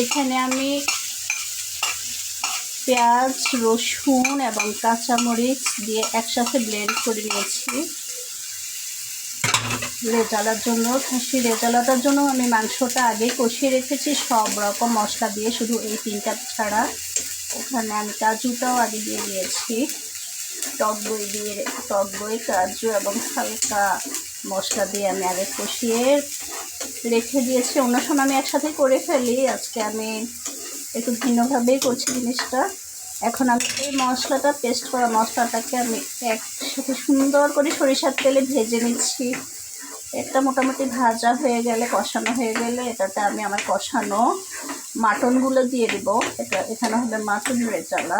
এখানে আমি পেঁয়াজ, রসুন এবং কাঁচামরিচ দিয়ে একসাথে ব্লেন্ড করে নিয়েছি রেজালার জন্য। খাসি রেজালাটার জন্য আমি মাংসটা আগে কষিয়ে রেখেছি সব রকম মশলা দিয়ে, শুধু এই 3টা ছাড়া। ওখানে আমি কাজুটাও আগে দিয়ে দিয়েছি, টক দই, কাজু এবং হালকা মশলা দিয়ে আমি আগে কষিয়ে রেখে দিয়েছি। অন্য সময় আমি একসাথে করে ফেলি, আজকে আমি একটু ভিন্নভাবেই করছি জিনিসটা। এখন আমি এই মশলাটা, পেস্ট করা মশলাটাকে আমি একসাথে সুন্দর করে সরিষার তেলে ভেজে নিচ্ছি। এটা মোটামুটি ভাজা হয়ে গেলে, কষানো হয়ে গেলে, এটাতে আমি আমার কষানো মাটনগুলো দিয়ে দিব। এখানে হবে মাটন রেজালা।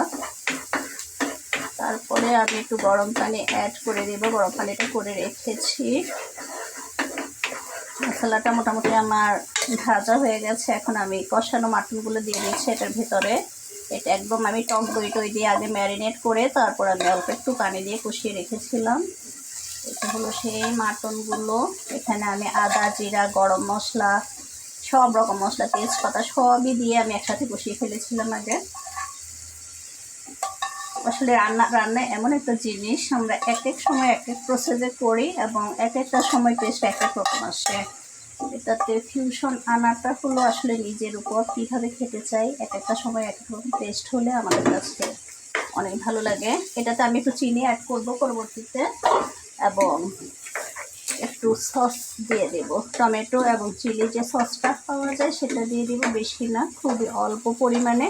তারপরে আমি একটু গরম পানি অ্যাড করে দেব, গরম পানিটা করে রেখেছি। মশলাটা মোটামুটি আমার ভাজা হয়ে গেছে, এখন আমি কষানো মাটনগুলো দিয়ে দিচ্ছি এটার ভেতরে। এটা একদম আমি টক দই দিয়ে আগে ম্যারিনেট করে তারপর আমি অল্প একটু পানি দিয়ে কষিয়ে রেখেছিলাম। এটা হলো সেই মাটনগুলো। এখানে আমি আদা, জিরা, গরম মশলা, সব রকম মশলা, তেজপাতা সবই দিয়ে আমি একসাথে কষিয়ে ফেলেছিলাম আগে। আসলে রান্না এমন একটা জিনিস, আমরা এক এক সময় এক এক প্রসেসে করি এবং এক একটা সময় টেস্ট এক এক রকম আসে। এটাতে ফিউশন আনাটা হলো আসলে নিজের উপর, কীভাবে খেতে চাই। এক একটা সময় এক এক রকম টেস্ট হলে আমাদের কাছে অনেক ভালো লাগে। এটাতে আমি একটু চিনি অ্যাড করবো পরবর্তীতে এবং একটু সস দিয়ে দেব, টমেটো এবং চিলি যে সসটা পাওয়া যায় সেটা দিয়ে দেব, বেশি না, খুবই অল্প পরিমাণে।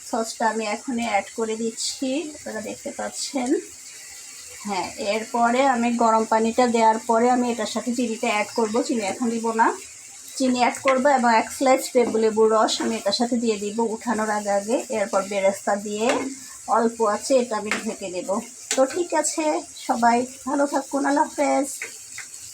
সসটা আমি এখনই অ্যাড করে দিচ্ছি, আপনারা দেখতে পাচ্ছেন। হ্যাঁ, এরপরে আমি গরম পানিটা দেওয়ার পরে আমি এটার সাথে চিনিটা অ্যাড করব। চিনি এখন দিব না, চিনি অ্যাড করবো এবং 1 স্লাইস লেবুর রস আমি এটার সাথে দিয়ে দিব উঠানোর আগে। এরপর বেরেস্তা দিয়ে অল্প আছে এটা আমি ঢেকে দেব। তো ঠিক আছে, সবাই ভালো থাকুন, আল্লাহ হাফেজ।